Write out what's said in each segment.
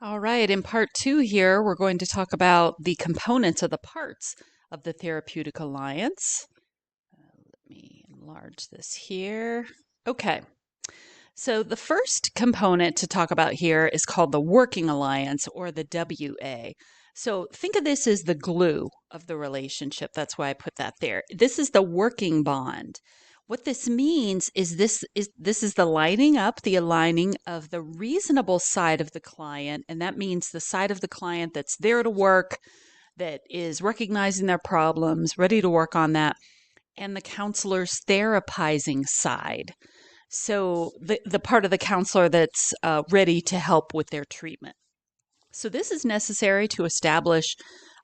All right, in part two here, we're going to talk about the components of the parts of the therapeutic alliance. Let me enlarge this here. Okay, so the first component to talk about here is called the working alliance or the WA. So think of this as the glue of the relationship. That's why I put that there. This is the working bond. What this means is this is the lining up, the aligning of the reasonable side of the client, and that means the side of the client that's there to work, that is recognizing their problems, ready to work on that, and the counselor's therapizing side. So the part of the counselor that's ready to help with their treatment. So this is necessary to establish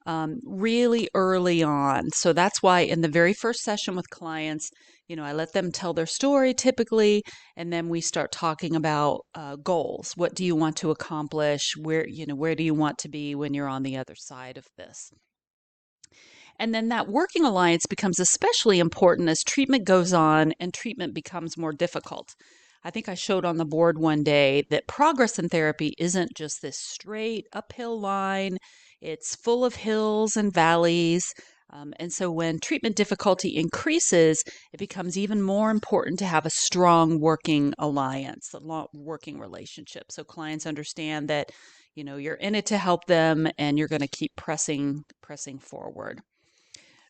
really early on. So that's why in the very first session with clients, I let them tell their story typically, and then we start talking about goals. What do you want to accomplish? Where do you want to be when you're on the other side of this? And then that working alliance becomes especially important as treatment goes on and treatment becomes more difficult. I think I showed on the board one day that progress in therapy isn't just this straight uphill line, it's full of hills and valleys. And so when treatment difficulty increases, it becomes even more important to have a strong working alliance, working relationship. So clients understand that, you're in it to help them and you're going to keep pressing forward.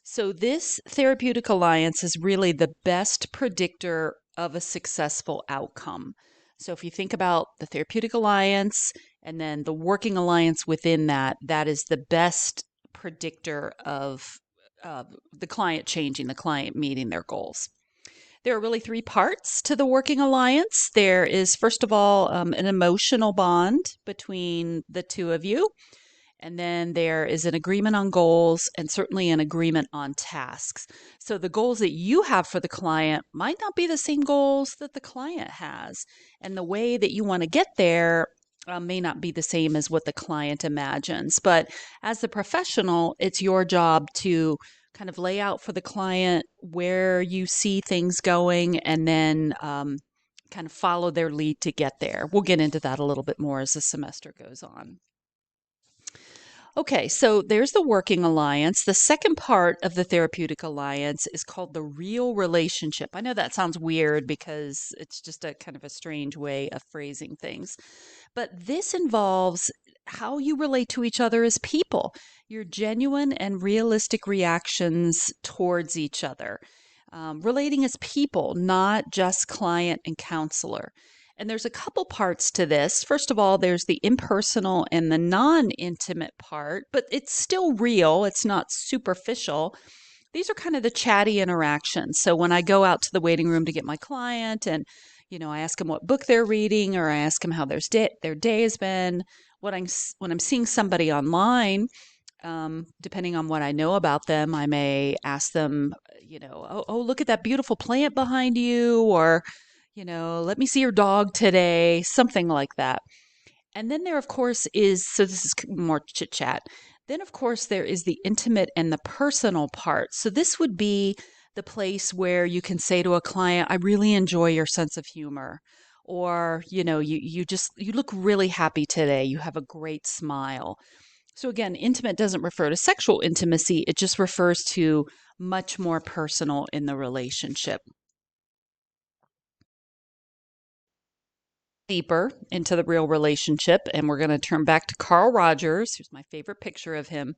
So, this therapeutic alliance is really the best predictor of a successful outcome. So, if you think about the therapeutic alliance and then the working alliance within that, that is the best predictor of the client changing, the client meeting their goals. There are really three parts to the working alliance. There is, first of all, an emotional bond between the two of you. And then there is an agreement on goals and certainly an agreement on tasks. So the goals that you have for the client might not be the same goals that the client has. And the way that you want to get there may not be the same as what the client imagines. But as the professional, it's your job to kind of lay out for the client where you see things going and then kind of follow their lead to get there. We'll get into that a little bit more as the semester goes on. Okay, so there's the working alliance. The second part of the therapeutic alliance is called the real relationship. I know that sounds weird because it's just a kind of a strange way of phrasing things, but this involves how you relate to each other as people, your genuine and realistic reactions towards each other, relating as people, not just client and counselor. And there's a couple parts to this. First of all, there's the impersonal and the non intimate part, but it's still real, it's not superficial. These are kind of the chatty interactions. So when I go out to the waiting room to get my client and I ask them what book they're reading, or I ask them how their day has been. When I'm seeing somebody online, depending on what I know about them, I may ask them, oh, look at that beautiful plant behind you, or let me see your dog today, something like that. And then there, of course, so this is more chit chat. Then, of course, there is the intimate and the personal part. So this would be the place where you can say to a client, I really enjoy your sense of humor. Or, you look really happy today. You have a great smile. So again, intimate doesn't refer to sexual intimacy. It just refers to much more personal in the relationship. Deeper into the real relationship, and we're going to turn back to Carl Rogers. Here's my favorite picture of him.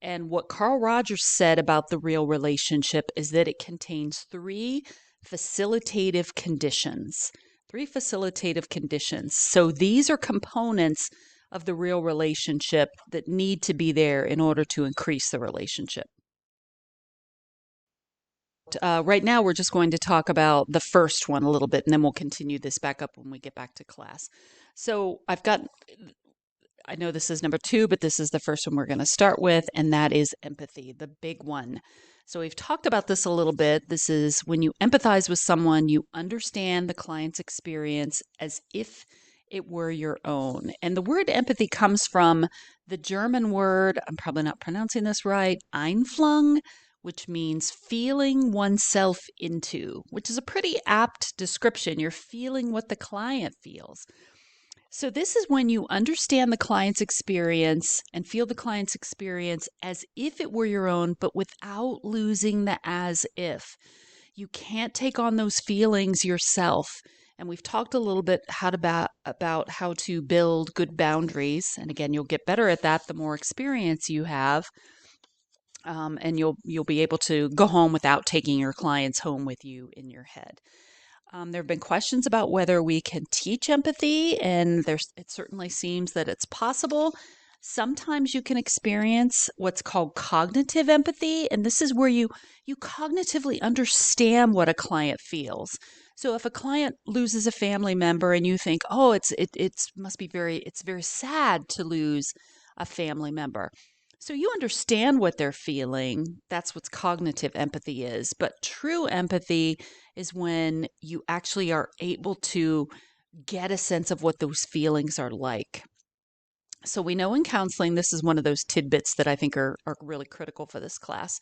And what Carl Rogers said about the real relationship is that it contains three facilitative conditions. Three facilitative conditions. So these are components of the real relationship that need to be there in order to increase the relationship. Right now, we're just going to talk about the first one a little bit, and then we'll continue this back up when we get back to class. So I know this is number two, but this is the first one we're going to start with, and that is empathy, the big one. So we've talked about this a little bit. This is when you empathize with someone, you understand the client's experience as if it were your own. And the word empathy comes from the German word, I'm probably not pronouncing this right, Einflung, which means feeling oneself into, which is a pretty apt description. You're feeling what the client feels. So, this is when you understand the client's experience and feel the client's experience as if it were your own, but without losing the as if. You can't take on those feelings yourself. And we've talked a little bit about how to build good boundaries. And again, you'll get better at that the more experience you have. And you'll be able to go home without taking your clients home with you in your head. There have been questions about whether we can teach empathy, and it certainly seems that it's possible. Sometimes you can experience what's called cognitive empathy, and this is where you cognitively understand what a client feels. So if a client loses a family member and you think, "Oh, it's very sad to lose a family member." So you understand what they're feeling. That's what cognitive empathy is. But true empathy is when you actually are able to get a sense of what those feelings are like. So we know in counseling, this is one of those tidbits that I think are really critical for this class.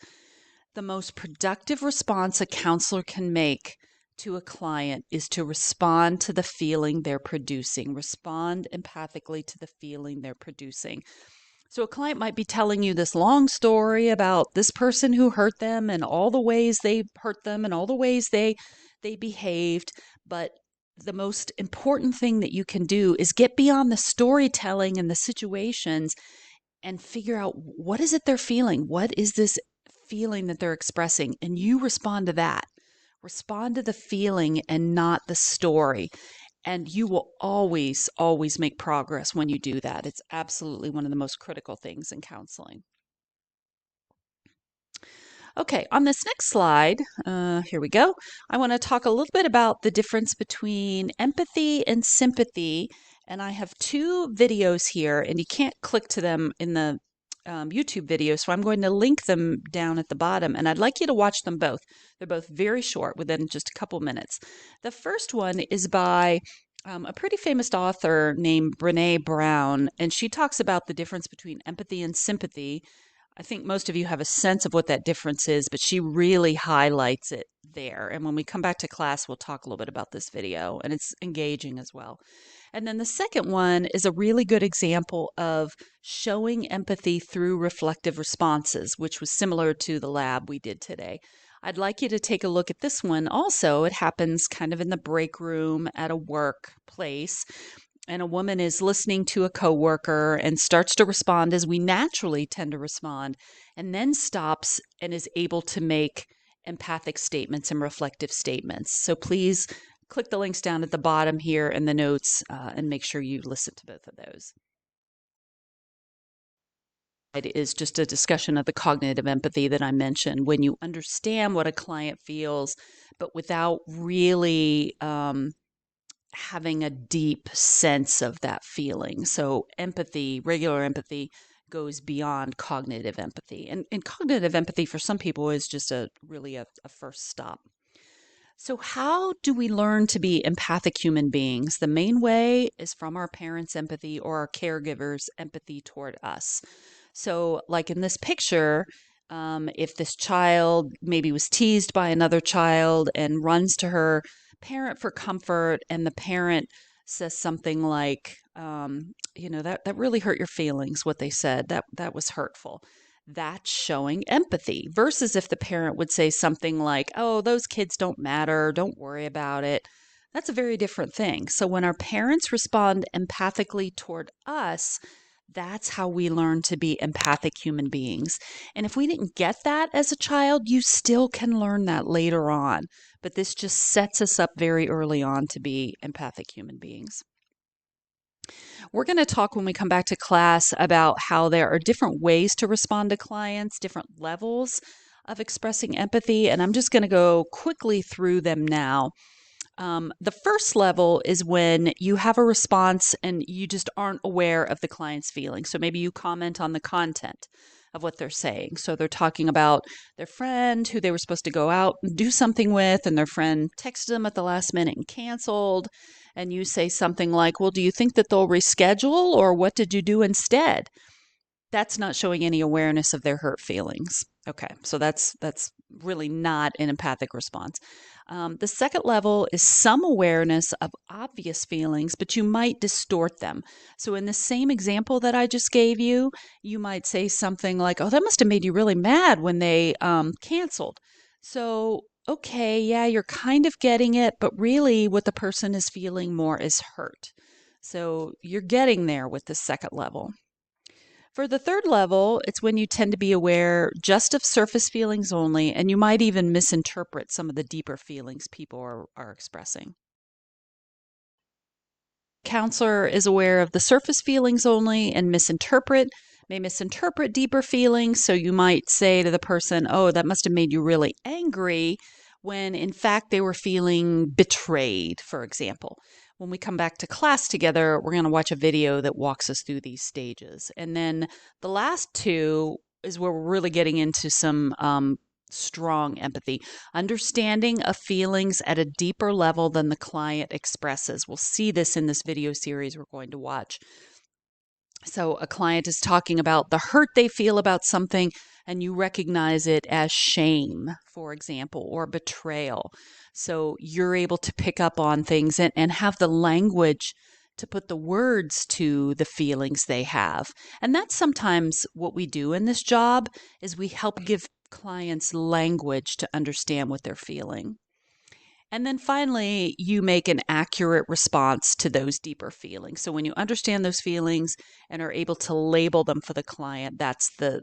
The most productive response a counselor can make to a client is to respond to the feeling they're producing, respond empathically to the feeling they're producing. So a client might be telling you this long story about this person who hurt them and all the ways they hurt them and all the ways they behaved, but the most important thing that you can do is get beyond the storytelling and the situations and figure out what is it they're feeling? What is this feeling that they're expressing? And you respond to that. Respond to the feeling and not the story. And you will always, always make progress when you do that. It's absolutely one of the most critical things in counseling. Okay, on this next slide, here we go. I want to talk a little bit about the difference between empathy and sympathy. And I have two videos here, and you can't click to them in the YouTube video, so I'm going to link them down at the bottom, and I'd like you to watch them both. They're both very short, within just a couple minutes. The first one is by a pretty famous author named Brene Brown, and she talks about the difference between empathy and sympathy. I think most of you have a sense of what that difference is, but she really highlights it there. And when we come back to class, we'll talk a little bit about this video, and it's engaging as well. And then the second one is a really good example of showing empathy through reflective responses, which was similar to the lab we did today. I'd like you to take a look at this one also. It happens kind of in the break room at a workplace, and a woman is listening to a coworker and starts to respond as we naturally tend to respond, and then stops and is able to make empathic statements and reflective statements. So please click the links down at the bottom here in the notes and make sure you listen to both of those. It is just a discussion of the cognitive empathy that I mentioned. When you understand what a client feels, but without really having a deep sense of that feeling. So empathy, regular empathy, goes beyond cognitive empathy. And cognitive empathy for some people is just really a first stop. So how do we learn to be empathic human beings? The main way is from our parents' empathy or our caregivers' empathy toward us. So like in this picture, if this child maybe was teased by another child and runs to her parent for comfort, and the parent says something like, that really hurt your feelings, what they said, that was hurtful. That's showing empathy versus if the parent would say something like, oh, those kids don't matter, don't worry about it. That's a very different thing. So when our parents respond empathically toward us, that's how we learn to be empathic human beings. And if we didn't get that as a child, you still can learn that later on. But this just sets us up very early on to be empathic human beings. We're going to talk when we come back to class about how there are different ways to respond to clients, different levels of expressing empathy, and I'm just going to go quickly through them now. The first level is when you have a response and you just aren't aware of the client's feelings. So maybe you comment on the content of what they're saying. So they're talking about their friend who they were supposed to go out and do something with, and their friend texted them at the last minute and canceled. And you say something like, well, do you think that they'll reschedule, or what did you do instead? That's not showing any awareness of their hurt feelings. Okay, so that's really not an empathic response. The second level is some awareness of obvious feelings, but you might distort them. So, in the same example that I just gave you, you might say something like, "Oh, that must have made you really mad when they canceled." So, okay, yeah, you're kind of getting it, but really what the person is feeling more is hurt. So, you're getting there with the second level. For the third level, it's when you tend to be aware just of surface feelings only, and you might even misinterpret some of the deeper feelings people are expressing. Counselor is aware of the surface feelings only and may misinterpret deeper feelings. So you might say to the person, "Oh, that must have made you really angry," when in fact they were feeling betrayed, for example. When we come back to class together, we're going to watch a video that walks us through these stages. And then the last two is where we're really getting into some strong empathy, understanding of feelings at a deeper level than the client expresses. We'll see this in this video series we're going to watch. So, a client is talking about the hurt they feel about something, and you recognize it as shame, for example, or betrayal. So, you're able to pick up on things and have the language to put the words to the feelings they have. And that's sometimes what we do in this job is we help give clients language to understand what they're feeling. And then finally, you make an accurate response to those deeper feelings. So when you understand those feelings and are able to label them for the client, that's the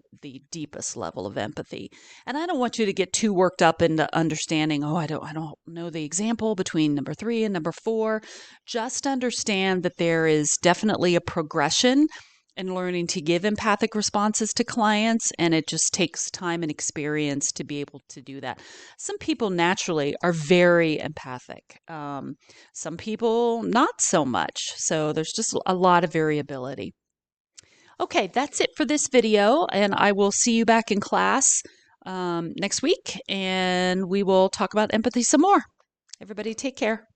deepest level of empathy. And I don't want you to get too worked up into understanding, "Oh, I don't know the example between number 3 and number 4." Just understand that there is definitely a progression in learning to give empathic responses to clients, and it just takes time and experience to be able to do that. Some people naturally are very empathic. Some people not so much. So there's just a lot of variability. Okay, that's it for this video, and I will see you back in class next week, and we will talk about empathy some more. Everybody take care.